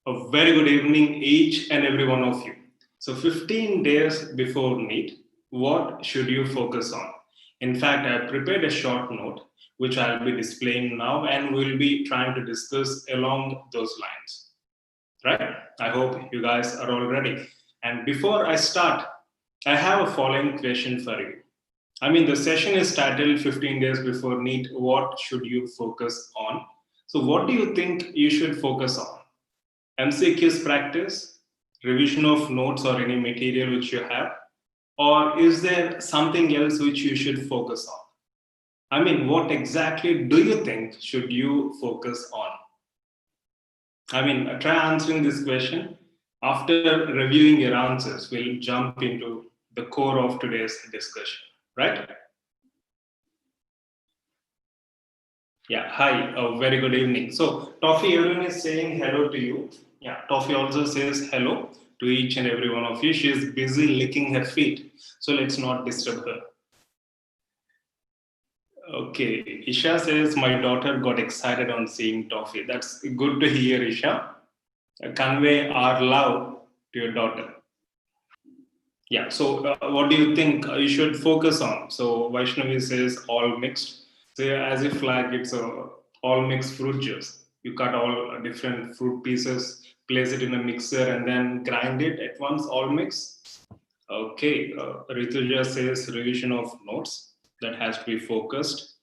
A very good evening, each and every one of you. So, 15 days before Neet, what should you focus on? In fact, I prepared a short note which I'll be displaying now, and we'll be trying to discuss along those lines. Right? I hope you guys are all ready. And before I start, I have a following question for you. The session is titled 15 Days Before Neet. What should you focus on? So, what do you think you should focus on? MCQs practice, revision of notes or any material which you have, or is there something else which you should focus on? What exactly do you think should you focus on? Try answering this question. After reviewing your answers, we'll jump into the core of today's discussion, right? Yeah, hi, a very good evening. So, Toffee, everyone is saying hello to you. Yeah, Toffee also says hello to each and every one of you. She is busy licking her feet, so let's not disturb her. Okay, Isha says, my daughter got excited on seeing Toffee. That's good to hear, Isha. Convey our love to your daughter. Yeah, so what do you think you should focus on? So, Vaishnavi says, all mixed. So, as if like it's a all mixed fruit juice. You cut all different fruit pieces, place it in a mixer, and then grind it at once, all mix. Okay, Rituja says revision of notes that has to be focused.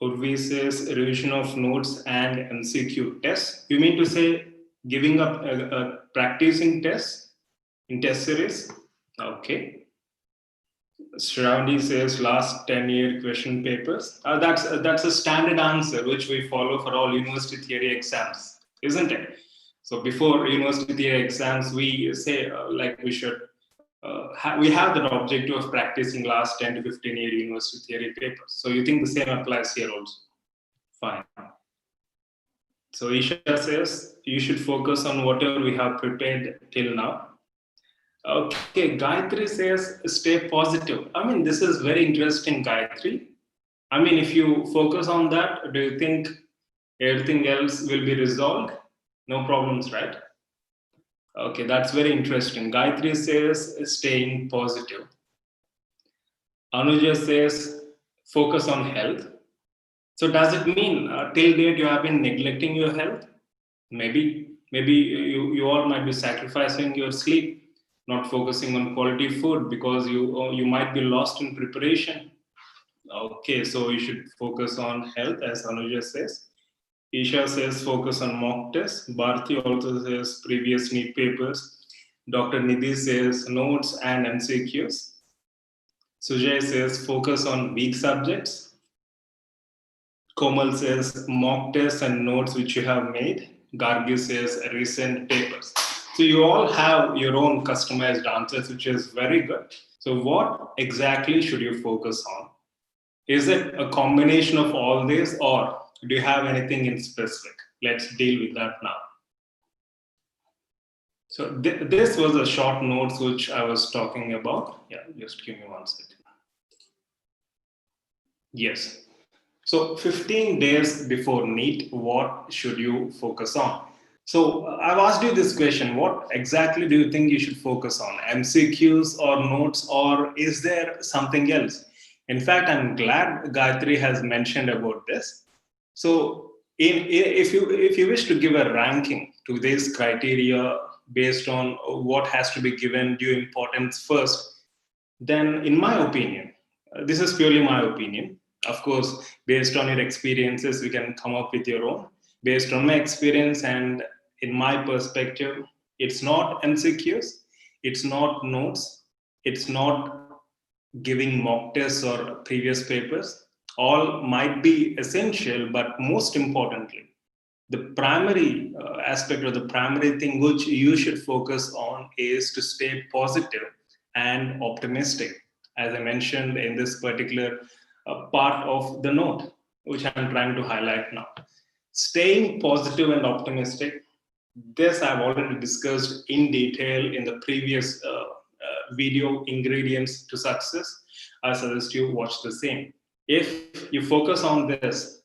Urvi says revision of notes and MCQ tests. You mean to say giving up practicing tests in test series? Okay. Shravani says last 10-year question papers. That's a standard answer which we follow for all university theory exams, isn't it? So before university theory exams, we say like we should we have that objective of practicing last 10 to 15-year university theory papers. So you think the same applies here also? Fine. So Isha says you should focus on whatever we have prepared till now. Okay, Gayatri says stay positive. This is very interesting, Gayatri. If you focus on that, do you think everything else will be resolved? No problems, right? Okay, that's very interesting. Gayatri says staying positive. Anuja says focus on health. So does it mean till date you have been neglecting your health? Maybe you all might be sacrificing your sleep, not focusing on quality food because you might be lost in preparation. Okay, so you should focus on health, as Anuja says. Isha says focus on mock tests. Bharti also says previous NEET papers. Dr. Nidhi says notes and MCQs. Sujay says focus on weak subjects. Komal says mock tests and notes which you have made. Gargi says recent papers. So you all have your own customized answers, which is very good. So what exactly should you focus on? Is it a combination of all this, or do you have anything in specific? Let's deal with that now. So this was a short notes which I was talking about. Yeah, just give me one second. Yes. So 15 days before NEET, what should you focus on? So I've asked you this question. What exactly do you think you should focus on? MCQs or notes, or is there something else? In fact, I'm glad Gayatri has mentioned about this. So if you wish to give a ranking to this criteria based on what has to be given due importance first, then in my opinion, this is purely my opinion. Of course, based on your experiences, we can come up with your own. Based on my experience and in my perspective, it's not MCQs, it's not notes, it's not giving mock tests or previous papers. All might be essential, but most importantly, the primary aspect or the primary thing which you should focus on is to stay positive and optimistic, as I mentioned in this particular part of the note, which I'm trying to highlight now. Staying positive and optimistic, this I've already discussed in detail in the previous video, Ingredients to Success. I suggest you watch the same. If you focus on this,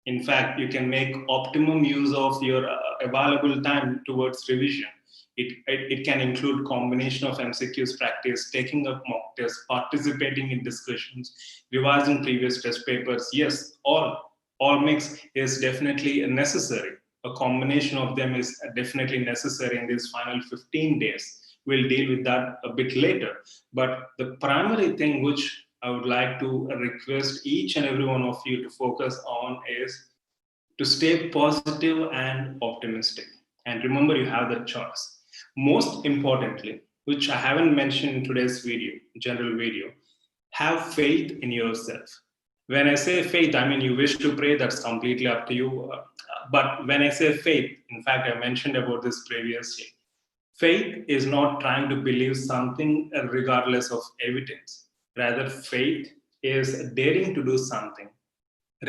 In fact, you can make optimum use of your available time towards revision. It can include combination of MCQs practice, taking up mock tests, participating in discussions, revising previous test papers. Yes, all mix is definitely necessary. A combination of them is definitely necessary in these final 15 days. We'll deal with that a bit later. But the primary thing which I would like to request each and every one of you to focus on is to stay positive and optimistic. And remember, you have the choice. Most importantly, which I haven't mentioned in today's video, general video, have faith in yourself. When I say faith, I mean you wish to pray, that's completely up to you. But when I say faith, in fact, I mentioned about this previously. Faith is not trying to believe something regardless of evidence. Rather, faith is daring to do something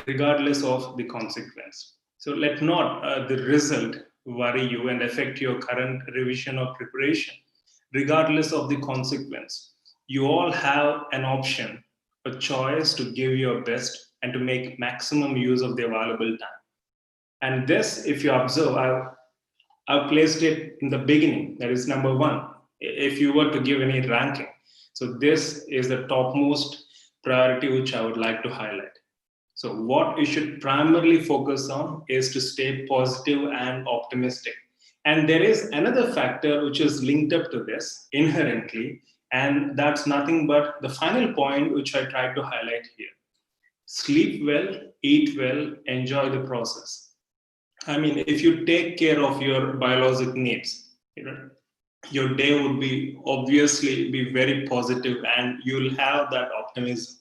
regardless of the consequence. So let not the result worry you and affect your current revision or preparation, regardless of the consequence. You all have an option, a choice to give your best and to make maximum use of the available time. And this, if you observe, I've placed it in the beginning. That is number one. If you were to give any ranking, so this is the topmost priority which I would like to highlight. So what you should primarily focus on is to stay positive and optimistic. And there is another factor which is linked up to this inherently, and that's nothing but the final point which I tried to highlight here. Sleep well, eat well, enjoy the process. I mean, if you take care of your biologic needs, your day would be obviously be very positive and you'll have that optimism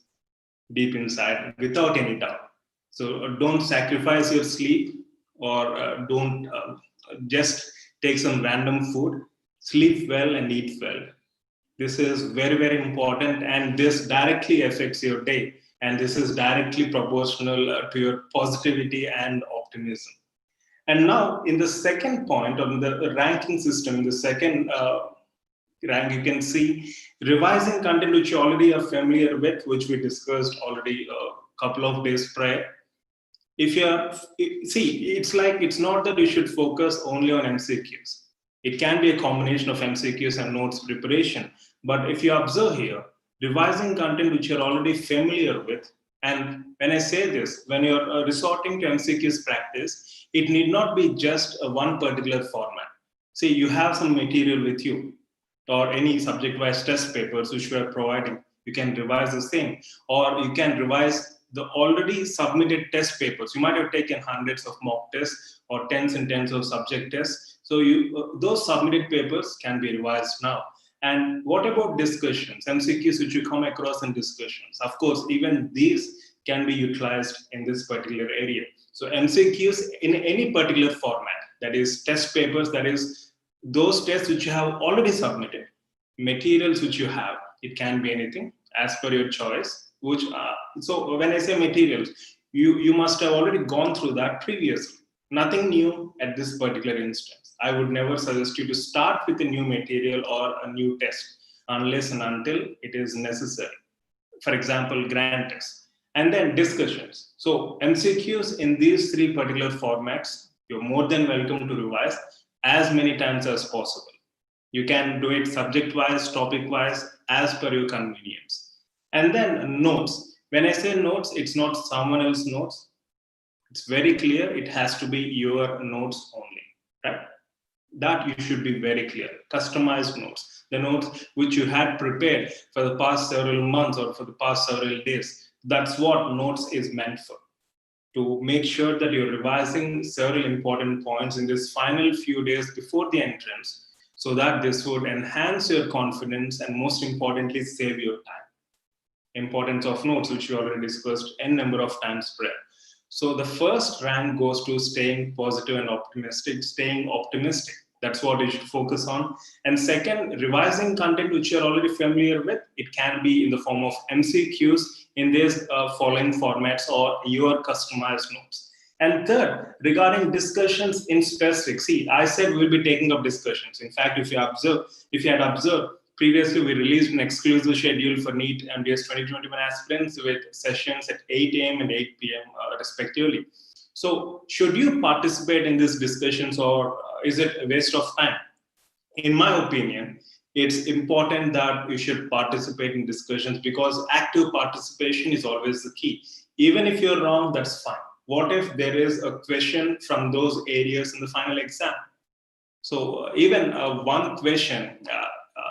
deep inside without any doubt. So don't sacrifice your sleep or don't just take some random food. Sleep well and eat well. This is very, very important, and this directly affects your day. And this is directly proportional to your positivity and optimism. And now, in the second point on the ranking system, in the second rank, you can see revising content which you already are familiar with, which we discussed already a couple of days prior. If you're see, it's not that you should focus only on MCQs. It can be a combination of MCQs and notes preparation. But if you observe here, revising content which you're already familiar with, and when I say this, when you're resorting to MCQs practice, it need not be just a one particular format. See, you have some material with you, or any subject-wise test papers which we are providing. You can revise the same, or you can revise the already submitted test papers. You might have taken hundreds of mock tests or tens and tens of subject tests. So those submitted papers can be revised now. And what about discussions, MCQs which you come across in discussions? Of course, even these can be utilized in this particular area. So MCQs in any particular format, that is test papers, that is those tests which you have already submitted, materials which you have, it can be anything as per your choice. So when I say materials, you must have already gone through that previously. Nothing new at this particular instance. I would never suggest you to start with a new material or a new test unless and until it is necessary. For example, grant tests. And then discussions. So MCQs in these three particular formats, you're more than welcome to revise as many times as possible. You can do it subject-wise, topic-wise, as per your convenience. And then notes. When I say notes, it's not someone else's notes. It's very clear. It has to be your notes only, right? That you should be very clear. Customized notes, the notes which you had prepared for the past several months or for the past several days. That's what notes is meant for. To make sure that you're revising several important points in this final few days before the entrance, so that this would enhance your confidence and most importantly, save your time. Importance of notes, which we already discussed n number of times prior. So the first rank goes to staying positive and optimistic, staying optimistic. That's what you should focus on. And second, revising content which you're already familiar with. It can be in the form of MCQs in these following formats or your customized notes. And third, regarding discussions in specific, see, I said we'll be taking up discussions. In fact, if you had observed, previously we released an exclusive schedule for Neet MDS 2021 aspirants with sessions at 8 a.m. and 8 p.m. Respectively. So should you participate in these discussions, or is it a waste of time? In my opinion, it's important that you should participate in discussions, because active participation is always the key. Even if you're wrong, that's fine. What if there is a question from those areas in the final exam? So even one question,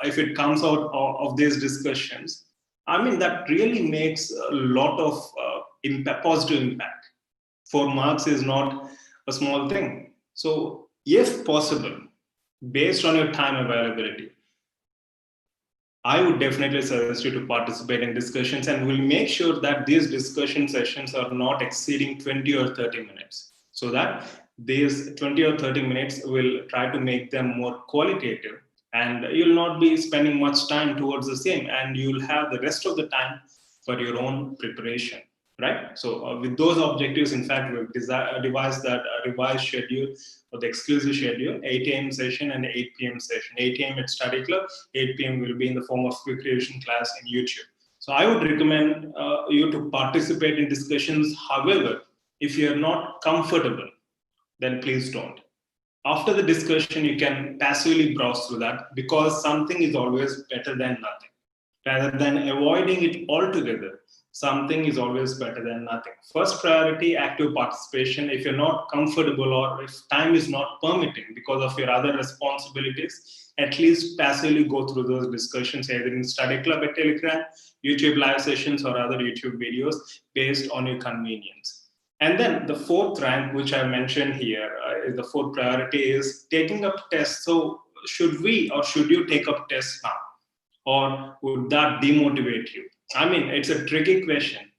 if it comes out of these discussions, I mean, that really makes a lot of positive impact. 4 marks is not a small thing. So if possible, based on your time availability, I would definitely suggest you to participate in discussions, and we'll make sure that these discussion sessions are not exceeding 20 or 30 minutes, so that these 20 or 30 minutes will try to make them more qualitative, and you'll not be spending much time towards the same, and you'll have the rest of the time for your own preparation, right? So with those objectives, in fact, we've devised that revised schedule, or the exclusive schedule: 8 a.m. session and 8 p.m. session. 8 a.m. at study club, 8 p.m. will be in the form of quick revision class in YouTube. So I would recommend you to participate in discussions. However, if you're not comfortable, then please don't. After the discussion, you can passively browse through that, because something is always better than nothing. Rather than avoiding it altogether, something is always better than nothing. First priority, active participation. If you're not comfortable, or if time is not permitting because of your other responsibilities, at least passively go through those discussions, either in study club at Telegram, YouTube live sessions, or other YouTube videos, based on your convenience. And then the fourth rank, which I mentioned here, is the fourth priority is taking up tests. So should we, or should you take up tests now? Or would that demotivate you? I mean, it's a tricky question.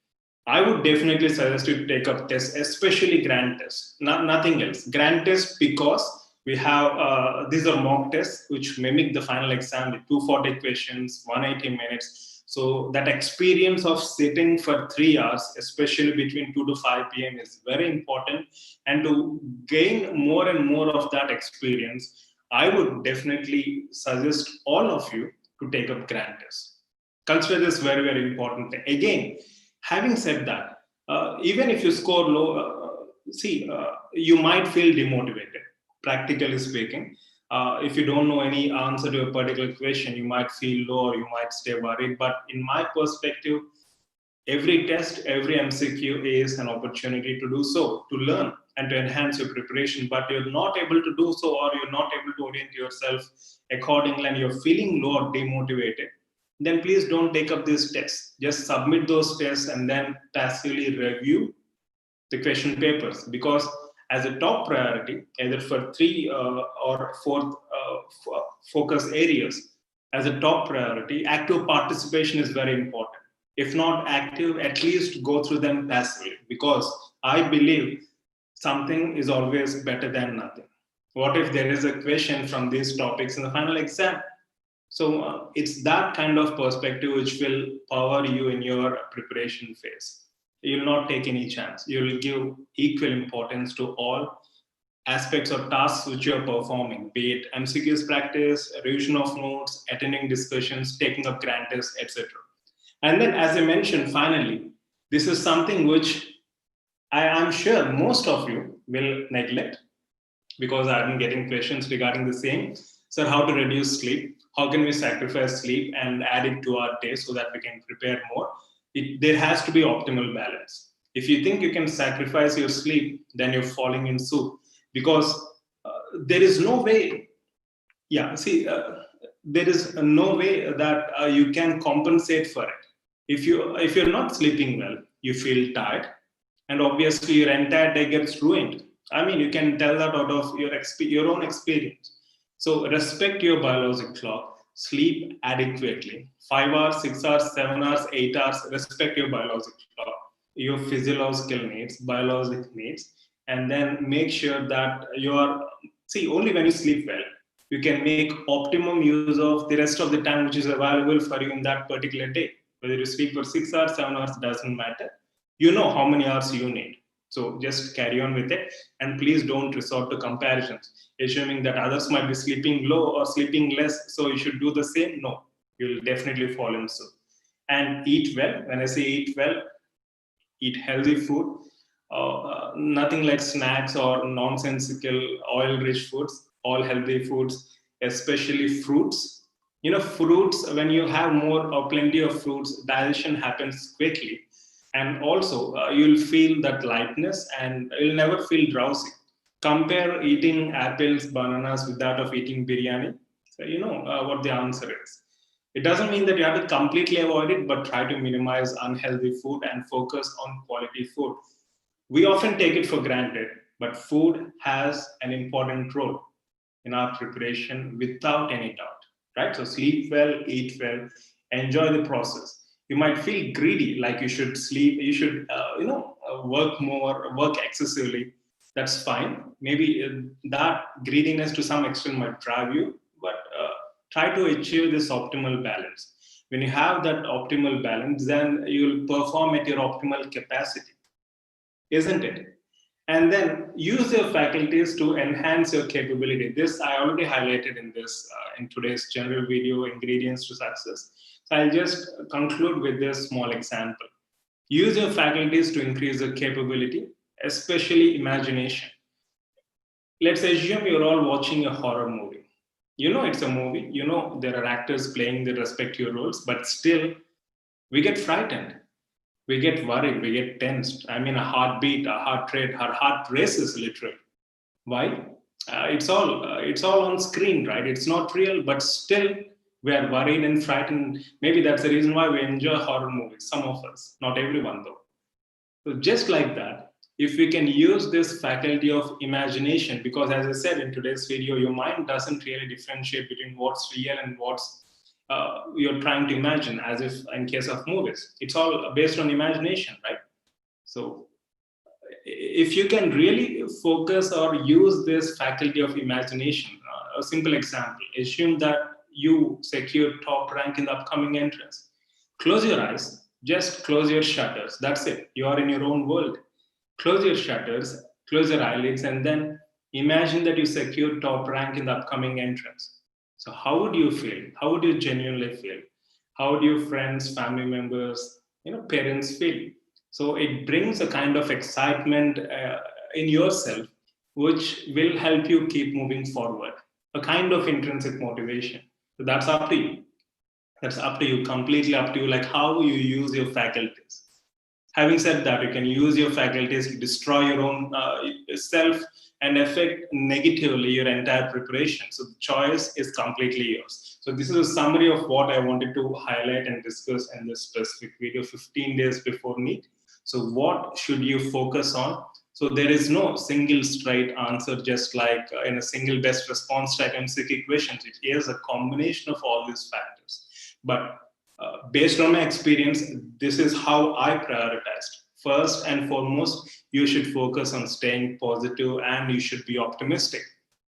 I would definitely suggest you to take up tests, especially grant tests, nothing else. Grant tests, because we have these are mock tests which mimic the final exam with 240 questions, 180 minutes. So that experience of sitting for 3 hours, especially between 2 to 5 p.m., is very important. And to gain more and more of that experience, I would definitely suggest all of you to take up grant tests. Consider this very, very important. Again, having said that, even if you score low, you might feel demotivated, practically speaking. If you don't know any answer to a particular question, you might feel low, or you might stay worried. But in my perspective, every test, every MCQ is an opportunity to do so, to learn and to enhance your preparation. But you're not able to do so, or you're not able to orient yourself accordingly, and you're feeling low or demotivated, then please don't take up these tests. Just submit those tests and then passively review the question papers, because as a top priority, either for three or fourth focus areas, as a top priority, active participation is very important. If not active, at least go through them passively, because I believe something is always better than nothing. What if there is a question from these topics in the final exam? So it's that kind of perspective which will power you in your preparation phase. You'll not take any chance. You'll give equal importance to all aspects or tasks which you're performing, be it MCQs practice, revision of notes, attending discussions, taking up grant tests, etc. And then, as I mentioned, finally, this is something which I'm sure most of you will neglect, because I've been getting questions regarding the same. So, how to reduce sleep? How can we sacrifice sleep and add it to our day so that we can prepare more? There has to be optimal balance. If you think you can sacrifice your sleep, then you're falling in soup, because there is no way. Yeah, see, there is no way that you can compensate for it. If you're not sleeping well, you feel tired, and obviously your entire day gets ruined. I mean, you can tell that out of your own experience. So respect your biological clock, sleep adequately. 5 hours, 6 hours, 7 hours, 8 hours. Respect your biological clock, your physiological needs, biological needs, and then make sure that you are. See, only when you sleep well, you can make optimum use of the rest of the time which is available for you in that particular day. Whether you sleep for 6 hours, 7 hours, doesn't matter. You know how many hours you need. So just carry on with it, and please don't resort to comparisons, assuming that others might be sleeping low or sleeping less, so you should do the same. No, you'll definitely fall into. And eat well. When I say eat well, eat healthy food. Nothing like snacks or nonsensical oil-rich foods, all healthy foods, especially fruits. Fruits, when you have more or plenty of fruits, digestion happens quickly. And also, you'll feel that lightness and you'll never feel drowsy. Compare eating apples, bananas with that of eating biryani. So, what the answer is. It doesn't mean that you have to completely avoid it, but try to minimize unhealthy food and focus on quality food. We often take it for granted, but food has an important role in our preparation without any doubt, right? So sleep well, eat well, enjoy the process. You might feel greedy, like you should sleep, you should, work more, work excessively. That's fine. Maybe that greediness to some extent might drive you, but try to achieve this optimal balance. When you have that optimal balance, then you'll perform at your optimal capacity, isn't it? And then use your faculties to enhance your capability. This I already highlighted in this in today's general video, ingredients to success. So I'll just conclude with this small example. Use your faculties to increase your capability, especially imagination. Let's assume you're all watching a horror movie. You know it's a movie. You know there are actors playing their respective roles, but still we get frightened, we get worried, we get tensed. I mean, a heartbeat, a heart rate, our heart races literally. Why? It's all on screen, right? It's not real, but still we are worried and frightened. Maybe that's the reason why we enjoy horror movies. Some of us, not everyone though. So just like that, if we can use this faculty of imagination, because as I said in today's video, your mind doesn't really differentiate between what's real and what's you're trying to imagine, as if in case of movies. It's all based on imagination, right? So if you can really focus or use this faculty of imagination, a simple example, assume that you secure top rank in the upcoming entrance. Close your eyes, just close your shutters. That's it. You are in your own world. Close your shutters, close your eyelids, and then imagine that you secured top rank in the upcoming entrance. So, how would you feel? How would you genuinely feel? How would your friends, family members, parents feel? So, it brings a kind of excitement in yourself, which will help you keep moving forward. A kind of intrinsic motivation. So, that's up to you. That's up to you, completely up to you, like how you use your faculties. Having said that, you can use your faculties to destroy your own self and affect negatively your entire preparation. So the choice is completely yours. So this is a summary of what I wanted to highlight and discuss in this specific video, 15 days before Neet. So what should you focus on? So there is no single straight answer, just like in a single best response type MCQ questions. It is a combination of all these factors. But based on my experience, this is how I prioritized. First and foremost, you should focus on staying positive and you should be optimistic.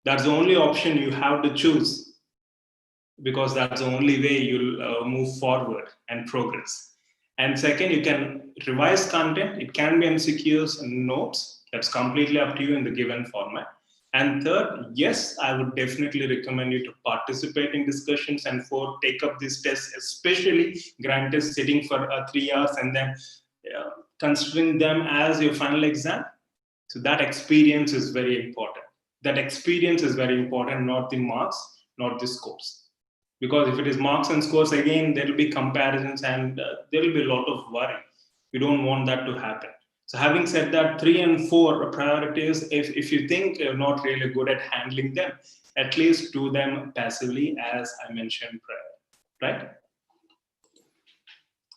That's the only option you have to choose, because that's the only way you'll move forward and progress. And second, you can revise content. It can be MCQs and notes. That's completely up to you in the given format. And third, yes, I would definitely recommend you to participate in discussions, and fourth, take up these tests, especially granted sitting for 3 hours and then considering them as your final exam. So that experience is very important. That experience is very important, not the marks, not the scores. Because if it is marks and scores, again, there will be comparisons and there will be a lot of worry. We don't want that to happen. So having said that, 3 and 4 priorities, if you think you're not really good at handling them, at least do them passively, as I mentioned prior, right?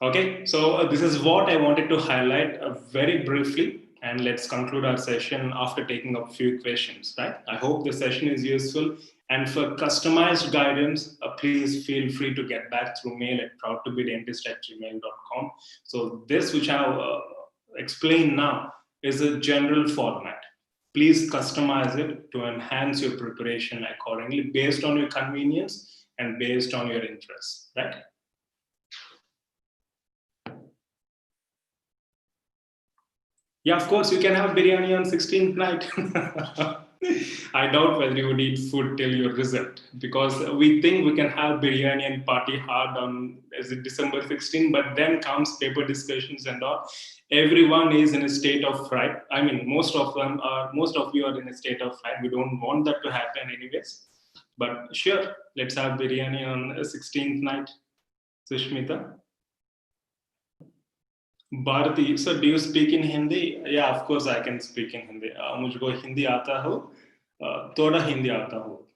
Okay, so this is what I wanted to highlight very briefly, and let's conclude our session after taking up a few questions, right? I hope the session is useful, and for customized guidance, please feel free to get back through mail at proudtobedentist@gmail.com. So this, which I've explained now, is a general format. Please customize it to enhance your preparation accordingly based on your convenience and based on your interests, right? Yeah, of course, you can have biryani on 16th night. I doubt whether you would eat food till your result, because we think we can have biryani and party hard on as it December 16, but then comes paper discussions and all. Everyone is in a state of fright. I mean, most of you are in a state of fright. We don't want that to happen anyways. But sure, let's have biryani on 16th night. Sushmita. Bharati, so do you speak in Hindi? Yeah, of course I can speak in Hindi. मुझको हिंदी आता हो, थोड़ा हिंदी आता हो,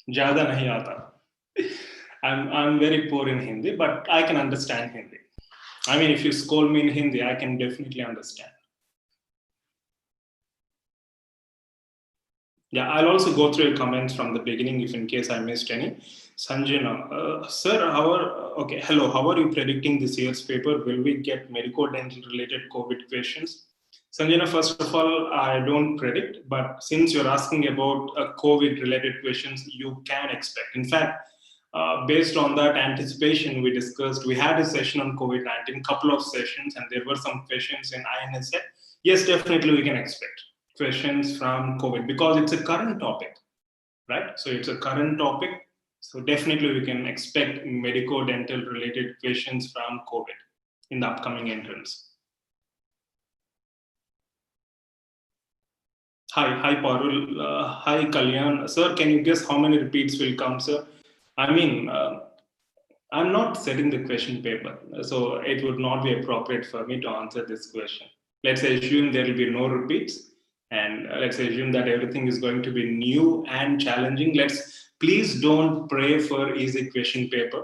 ज़्यादा नहीं आता. I'm very poor in Hindi, but I can understand Hindi. I mean, if you scold me in Hindi, I can definitely understand. Yeah, I'll also go through your comments from the beginning if in case I missed any. Sanjana, sir, okay, hello, how are you predicting this year's paper? Will we get medico-dental related COVID questions? Sanjana, first of all, I don't predict, but since you're asking about COVID related questions, you can expect. In fact, based on that anticipation we discussed, we had a session on COVID-19, couple of sessions, and there were some questions in INSA. Yes, definitely we can expect questions from COVID because it's a current topic, right? So it's a current topic. So definitely we can expect medico-dental related questions from COVID in the upcoming entrance. Hi, Parul. Hi, Kalyan. Sir, can you guess how many repeats will come, sir? I mean, I'm not setting the question paper, so it would not be appropriate for me to answer this question. Let's assume there will be no repeats, and let's assume that everything is going to be new and challenging. Please don't pray for easy question paper.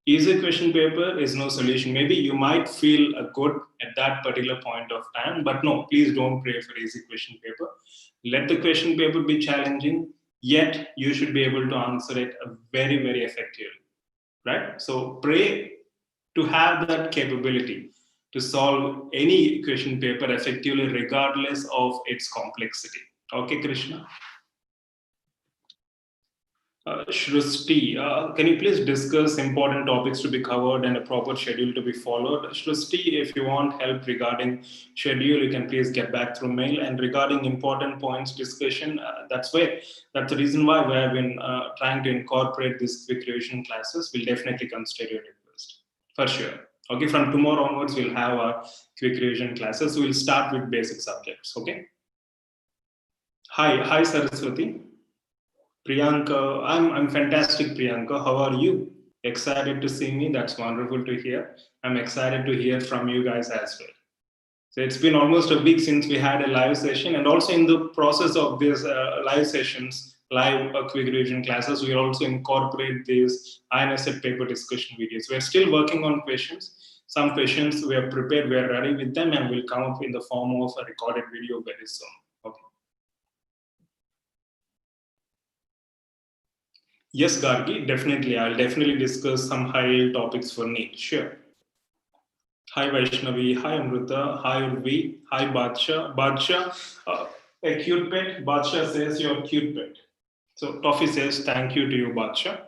Easy question paper is no solution. Maybe you might feel good at that particular point of time, but no, please don't pray for easy question paper. Let the question paper be challenging, yet you should be able to answer it very, very effectively, right? So pray to have that capability to solve any question paper effectively, regardless of its complexity. Okay, Krishna? Shrusti, can you please discuss important topics to be covered and a proper schedule to be followed? Shrusti, if you want help regarding schedule, you can please get back through mail. And regarding important points discussion, that's the reason why we have been trying to incorporate these quick revision classes. We'll definitely consider your request for sure. Okay, from tomorrow onwards, we'll have our quick revision classes. We'll start with basic subjects. Okay. Hi, Saraswati. Priyanka, I'm fantastic, Priyanka. How are you? Excited to see me? That's wonderful to hear. I'm excited to hear from you guys as well. So it's been almost a week since we had a live session, and also in the process of these live sessions, live quick revision classes, we also incorporate these INSET paper discussion videos. We're still working on questions. Some questions we are prepared, we are ready with them, and will come up in the form of a recorded video very soon. Okay. Yes, Gargi, definitely. I'll definitely discuss some high topics for Neet. Sure. Hi, Vaishnavi. Hi, Amrita. Hi, Urvi. Hi, Badsha. Badsha, a cute pet. Badsha says you're a cute pet. So, Toffee says thank you to you, Badsha.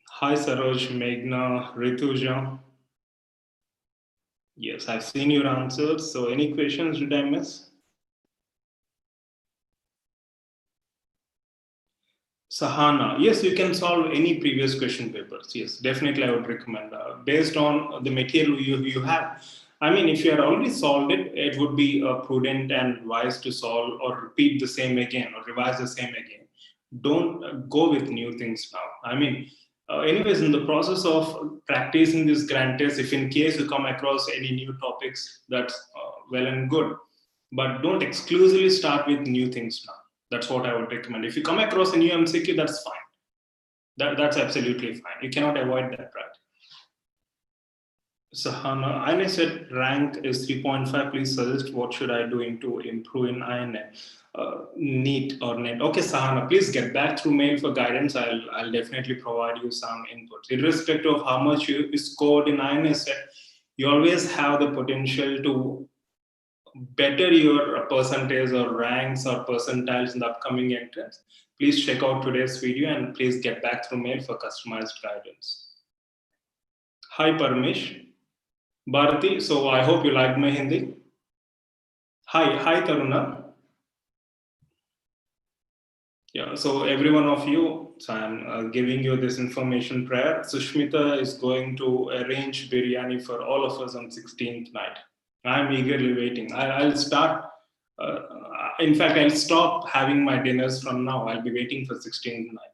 Hi, Saroj, Meghna, Rituja. Yes, I've seen your answers. So, any questions did I miss? Sahana, yes, you can solve any previous question papers. Yes, definitely, I would recommend based on the material you have. I mean, if you had already solved it, it would be prudent and wise to solve or repeat the same again or revise the same again. Don't go with new things now. I mean, anyways, in the process of practicing this grand test, if in case you come across any new topics, that's well and good. But don't exclusively start with new things now. That's what I would recommend. If you come across a new MCQ, that's fine. That's absolutely fine. You cannot avoid that, right? Sahana, INA said rank is 3.5. Please suggest what should I do to improve in INA. Neet or net. Okay, Sahana, please get back through mail for guidance. I'll definitely provide you some inputs. Irrespective of how much you scored in INA set, you always have the potential to better your percentage or ranks or percentiles in the upcoming entrance. Please check out today's video and please get back through mail for customized guidance. Hi Parmesh. Bharati, so I hope you liked my Hindi. Hi, Taruna. Yeah, so every one of you, so I'm giving you this information prior. Sushmita is going to arrange biryani for all of us on 16th night. I'm eagerly waiting. I'll start. Uh, in fact, I'll stop having my dinners from now. I'll be waiting for 16th night.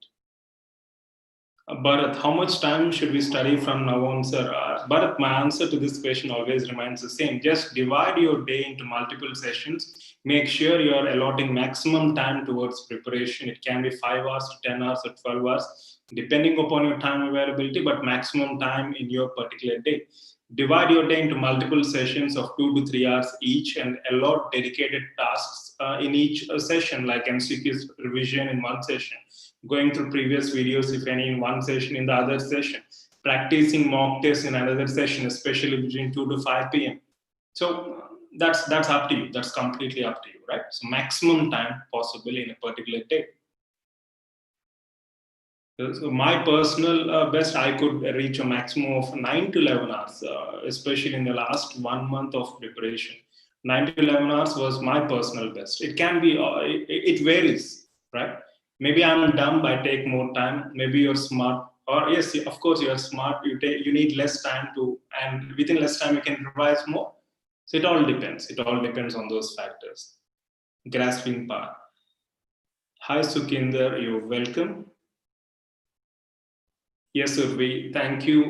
Bharat, how much time should we study from now on, sir? Bharat, my answer to this question always remains the same. Just divide your day into multiple sessions. Make sure you are allotting maximum time towards preparation. It can be 5 hours to 10 hours or 12 hours, depending upon your time availability, but maximum time in your particular day. Divide your day into multiple sessions of 2 to 3 hours each and allot dedicated tasks in each session, like MCQs revision in one session, going through previous videos, if any, in one session, in the other session, practicing mock tests in another session, especially between 2 to 5 p.m. So that's up to you. That's completely up to you, right? So maximum time possible in a particular day. So my personal best, I could reach a maximum of 9 to 11 hours, especially in the last 1 month of preparation. 9 to 11 hours was my personal best. It can be, it varies, right? Maybe I'm dumb, I take more time. Maybe you're smart, or yes, of course you're smart. You need less time to, and within less time you can revise more. So it all depends. It all depends on those factors. Grasping power. Hi Sukinder, you're welcome. Yes, Urvi, thank you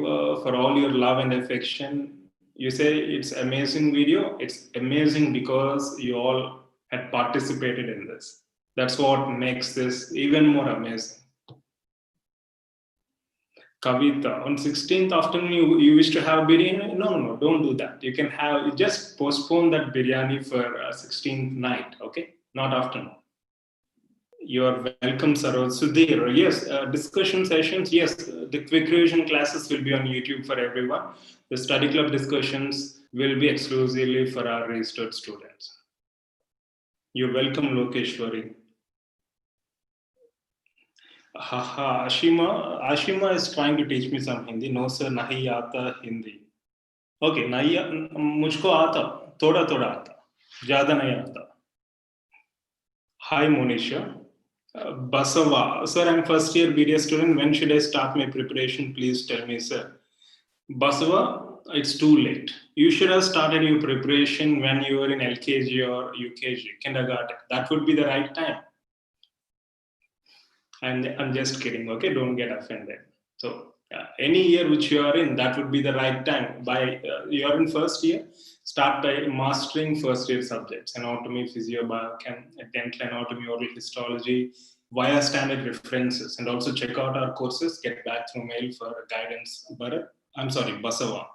for all your love and affection. You say it's amazing video. It's amazing because you all had participated in this. That's what makes this even more amazing. Kavita, on 16th afternoon, you wish to have biryani? No, don't do that. You can have, you just postpone that biryani for 16th night, okay? Not afternoon. You're welcome, Saroj. Sudhir, yes, discussion sessions, yes, the quick revision classes will be on YouTube for everyone. The study club discussions will be exclusively for our registered students. You're welcome, Lokeshwari. Haha, Ashima is trying to teach me some Hindi. No, sir, nahi aata Hindi. Okay, nahi, mujhko aata, thoda aata. Zyada nahi aata. Hi, Monisha. Basava. Sir, I'm first year BDS student. When should I start my preparation? Please tell me, sir. Basava, it's too late. You should have started your preparation when you were in LKG or UKG, kindergarten. That would be the right time. And I'm just kidding, okay? Don't get offended. So, any year which you are in, that would be the right time. By you are in first year, start by mastering first year subjects: anatomy, physio, biochem, dental anatomy, oral histology, via standard references, and also check out our courses. Get back through mail for guidance. Bharat, I'm sorry, Basava.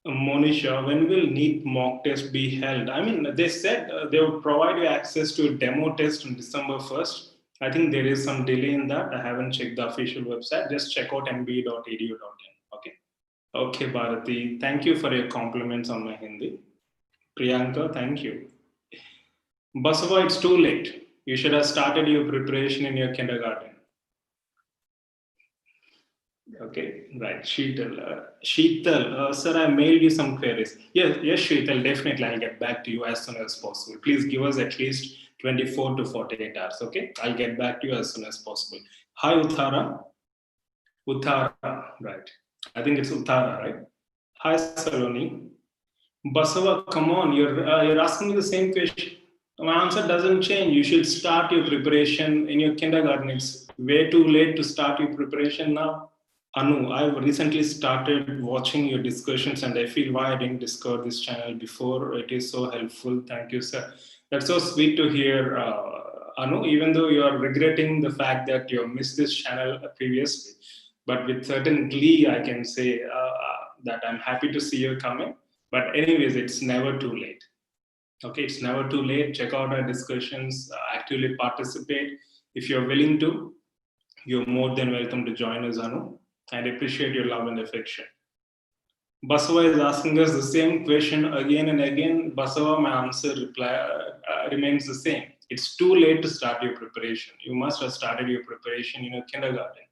Monisha, when will Neet mock test be held? I mean, they said they would provide you access to a demo test on December 1st. I think there is some delay in that. I haven't checked the official website. Just check out mb.edu.in. Okay. Okay, Bharati. Thank you for your compliments on my Hindi. Priyanka, thank you. Basava, it's too late. You should have started your preparation in your kindergarten. Okay, right. Sheetal, sir, I mailed you some queries. Yes, Sheetal, definitely I'll get back to you as soon as possible. Please give us at least 24 to 48 hours, okay? I'll get back to you as soon as possible. Hi, Uthara. Uthara, right. I think it's Uthara, right? Hi, Saloni. Basava, come on, you're asking me the same question. My answer doesn't change. You should start your preparation in your kindergarten. It's way too late to start your preparation now. Anu, I've recently started watching your discussions and I feel why I didn't discover this channel before. It is so helpful. Thank you, sir. That's so sweet to hear, Anu, even though you are regretting the fact that you missed this channel previously. But with certain glee, I can say that I'm happy to see you coming. But anyways, it's never too late. Okay, it's never too late. Check out our discussions, actively participate. If you're willing to, you're more than welcome to join us, Anu. And appreciate your love and affection. Basava is asking us the same question again and again. Basava, my answer remains the same. It's too late to start your preparation. You must have started your preparation in your kindergarten.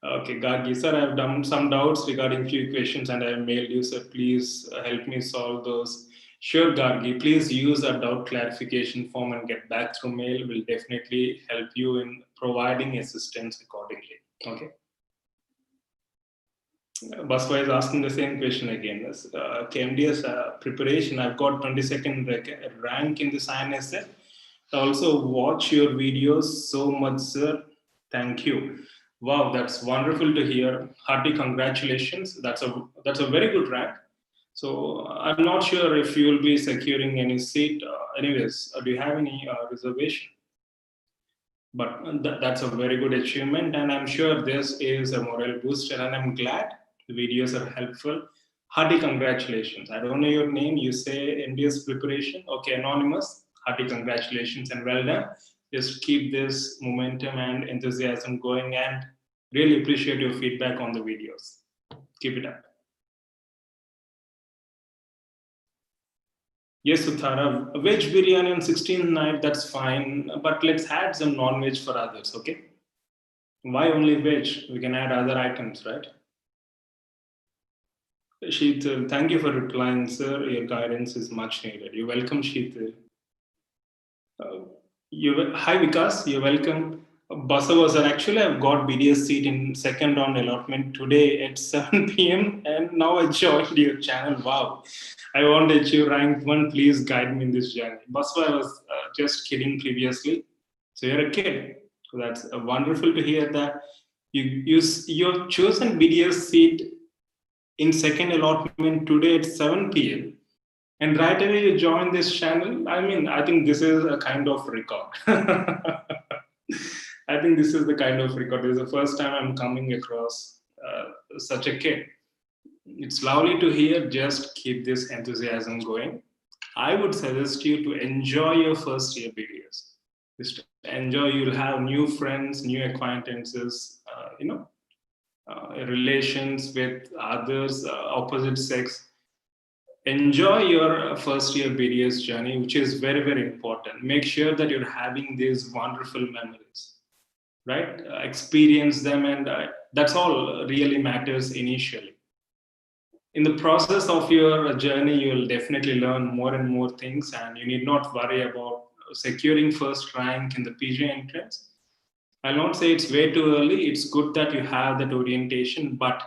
Okay, Gargi, sir, I have done some doubts regarding few questions and I have mailed you, sir. Please help me solve those. Sure, Gargi, please use a doubt clarification form and get back through mail. Will definitely help you in providing assistance accordingly. Okay. Baswa is asking the same question again. KMDS preparation, I've got 22nd rank in this INSF. Also, watch your videos so much, sir. Thank you. Wow, that's wonderful to hear. Hearty congratulations. That's a very good rank. So I'm not sure if you will be securing any seat. Anyways, do you have any reservation? But that's a very good achievement, and I'm sure this is a morale booster. And I'm glad the videos are helpful. Hearty congratulations. I don't know your name. You say MDS preparation. Okay, anonymous. Hearty congratulations and well done. Just keep this momentum and enthusiasm going, and really appreciate your feedback on the videos. Keep it up. Yes, Uthara. Veg biryani on 16th night, that's fine. But let's add some non-veg for others, okay? Why only veg? We can add other items, right? Sheetal, thank you for replying, sir. Your guidance is much needed. You're welcome, Sheetal. Uh, Hi, Vikas. You're welcome. Basava, sir. Actually, I've got BDS seat in second round allotment today at 7 p.m. and now I joined your channel. Wow. I want to achieve rank one. Please guide me in this journey. Basava, I was just kidding previously. So you're a kid. So that's wonderful to hear that you've chosen BDS seat in second allotment today at 7 p.m. And right away you join this channel. I mean, I think this is a kind of record. I think this is the kind of record. This is the first time I'm coming across such a kid. It's lovely to hear. Just keep this enthusiasm going. I would suggest you to enjoy your first year videos. Just enjoy. You'll have new friends, new acquaintances. Relations with others, opposite sex. Enjoy your first year BDS journey, which is very, very important. Make sure that you're having these wonderful memories, right? Experience them, and that's all really matters initially. In the process of your journey, you'll definitely learn more and more things, and you need not worry about securing first rank in the PG entrance. I'll not say it's way too early. It's good that you have that orientation, but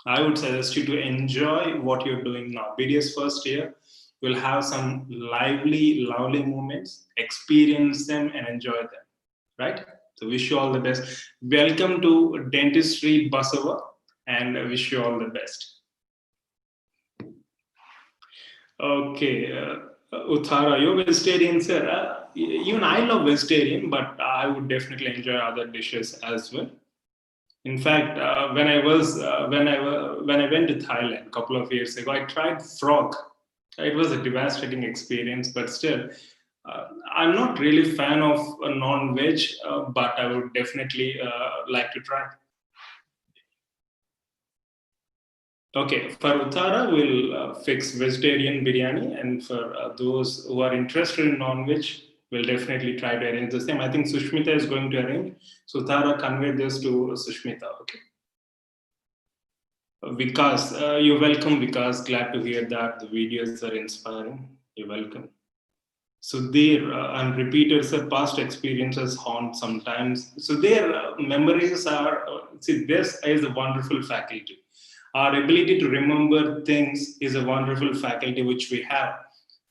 I would suggest you to enjoy what you're doing now. BDS first year, you'll have some lively, lovely moments, experience them and enjoy them, right? So wish you all the best. Welcome to Dentistry Basava, and wish you all the best. Okay, Uthara, you're vegetarian, sir. Even I love vegetarian, but I would definitely enjoy other dishes as well. In fact, when I went to Thailand a couple of years ago, I tried frog. It was a devastating experience, but still, I'm not really fan of non-veg, but I would definitely like to try. Okay, for Uttara, we'll fix vegetarian biryani, and for those who are interested in non-veg, we'll definitely try to arrange the same. I think Sushmita is going to arrange. So Uttara, convey this to Sushmita. Okay. Vikas, you're welcome, Vikas. Glad to hear that the videos are inspiring. You're welcome. So their and repeaters are past experiences haunt sometimes. So their memories are, see, this is a wonderful faculty. Our ability to remember things is a wonderful faculty which we have.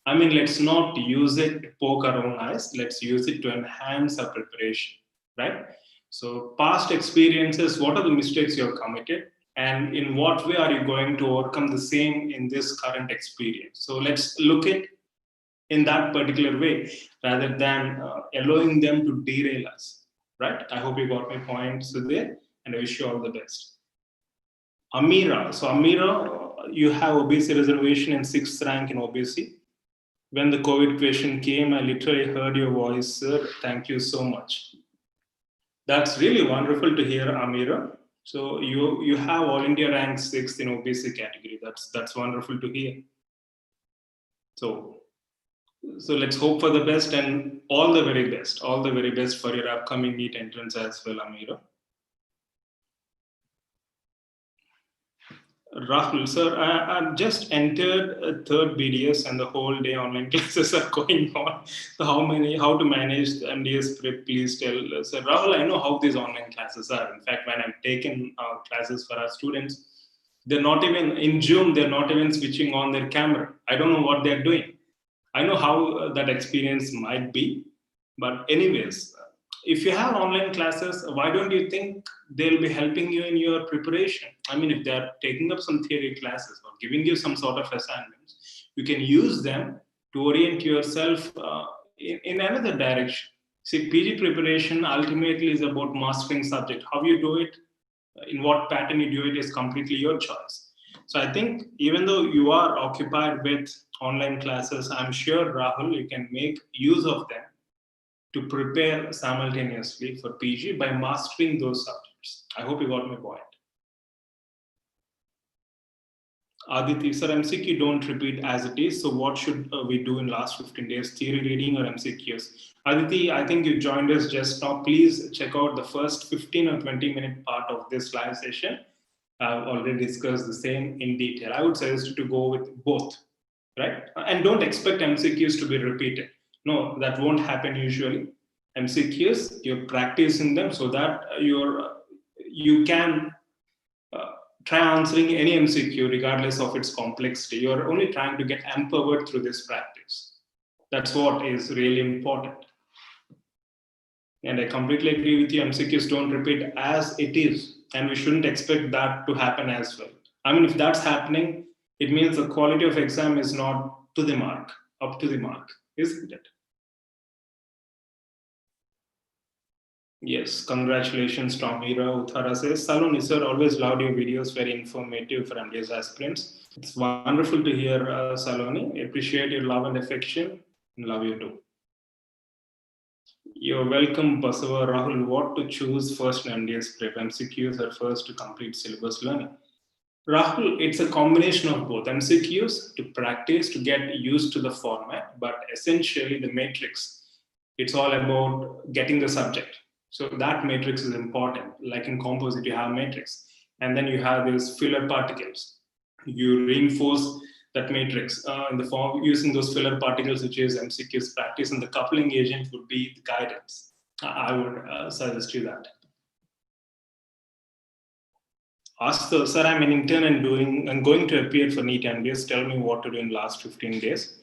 I mean, let's not use it to poke our own eyes. Let's use it to enhance our preparation, right? So past experiences, what are the mistakes you have committed? And in what way are you going to overcome the same in this current experience? So let's look at in that particular way rather than allowing them to derail us, right? I hope you got my points there, and I wish you all the best. Amira, so Amira, you have OBC reservation in sixth rank in OBC. When the COVID question came, I literally heard your voice, sir. Thank you so much. That's really wonderful to hear, Amira. So you have All India rank sixth in OBC category. That's wonderful to hear. So let's hope for the best and all the very best. All the very best for your upcoming NEET entrance as well, Amira. Rahul, sir, I've just entered a third BDS and the whole day online classes are going on. So how to manage the MDS prep, please tell. Sir, Rahul, I know how these online classes are. In fact, when I've taken classes for our students, they're not even, in Zoom, they're not even switching on their camera. I don't know what they're doing. I know how that experience might be, but anyways, if you have online classes, why don't you think they'll be helping you in your preparation? I mean, if they're taking up some theory classes or giving you some sort of assignments, you can use them to orient yourself in another direction. See, PG preparation ultimately is about mastering subject. How you do it, in what pattern you do it is completely your choice. So I think even though you are occupied with online classes, I'm sure, Rahul, you can make use of them to prepare simultaneously for PG by mastering those subjects. I hope you got my point. Aditi, sir, MCQ don't repeat as it is. So what should we do in last 15 days? Theory reading or MCQs? Aditi, I think you joined us just now. Please check out the first 15 or 20-minute part of this live session. I've already discussed the same in detail. I would suggest you to go with both, right? And don't expect MCQs to be repeated. No, that won't happen usually. MCQs, you're practicing them so that you can try answering any MCQ regardless of its complexity. You're only trying to get empowered through this practice. That's what is really important. And I completely agree with you. MCQs don't repeat as it is, and we shouldn't expect that to happen as well. I mean, if that's happening, it means the quality of exam is not to the mark, up to the mark, isn't it? Yes, congratulations, Tomira. Uthara says, Saloni, sir, always loved your videos, very informative for MDS aspirants. It's wonderful to hear, Saloni. Appreciate your love and affection. Love you too. You're welcome, Basava. Rahul, what to choose first in MDS prep? MCQs are first to complete syllabus learning. Rahul, it's a combination of both. MCQs to practice, to get used to the format, but essentially the matrix. It's all about getting the subject. So that matrix is important. Like in composite, you have matrix, and then you have these filler particles. You reinforce that matrix in the form using those filler particles, which is MCQs practice, and the coupling agent would be the guidance. I would suggest you that. Ask the sir, I'm an intern and I'm going to appear for Neet MDS. Tell me what to do in last 15 days.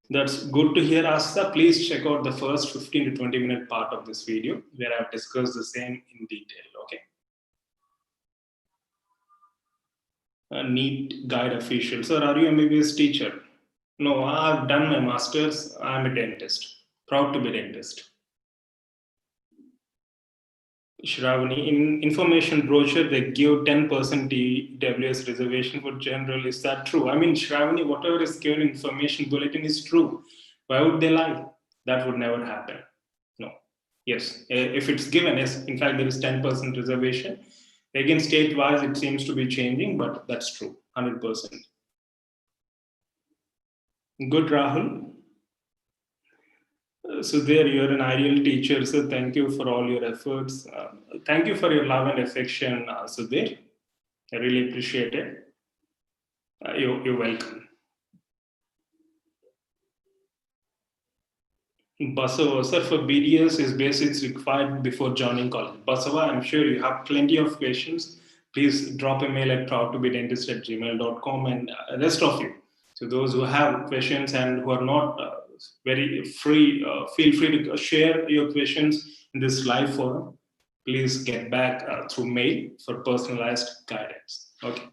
That's good to hear, Asta. Please check out the first 15 to 20-minute part of this video where I've discussed the same in detail. Okay. Neet guide official. Sir, are you a MBBS teacher? No, I've done my master's. I'm a dentist. Proud to be a dentist. Shravani, in information brochure, they give 10% TWS reservation for general. Is that true? I mean, Shravani, whatever is given in information bulletin is true. Why would they lie? That would never happen. No. Yes. If it's given, yes, in fact, there is 10% reservation. Again, state-wise, it seems to be changing, but that's true, 100%. Good, Rahul. So there, you're an ideal teacher. So thank you for all your efforts. Thank you for your love and affection, Sudhir. I really appreciate it. You're welcome. Basava, sir, for BDS is basics required before joining college. Basava, I'm sure you have plenty of questions. Please drop a mail at proudtobedentist@gmail.com and rest of you. So those who have questions and who are not very free, feel free to share your questions in this live forum. Please get back through mail for personalized guidance. Okay.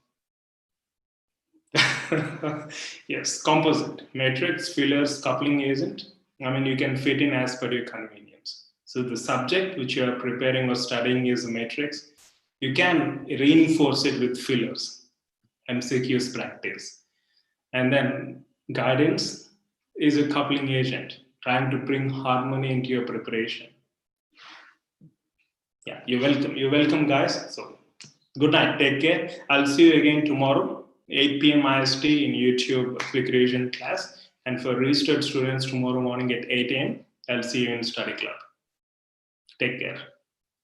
Yes, composite, matrix, fillers, coupling agent. I mean, you can fit in as per your convenience. So the subject which you are preparing or studying is a matrix. You can reinforce it with fillers, MCQs practice. And then guidance is a coupling agent, trying to bring harmony into your preparation. Yeah, you're welcome. You're welcome, guys. So good night. Take care. I'll see you again tomorrow, 8 p.m. IST in YouTube quick revision class. And for registered students, tomorrow morning at 8 a.m., I'll see you in study club. Take care.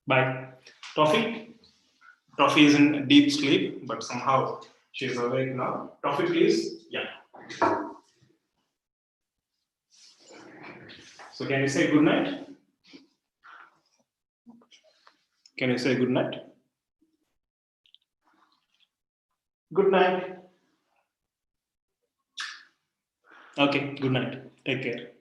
Bye. Toffee is in deep sleep, but somehow She's awake now. Topic, please. Yeah. So can you say good night? Can you say good night? Good night. Okay, good night. Take care.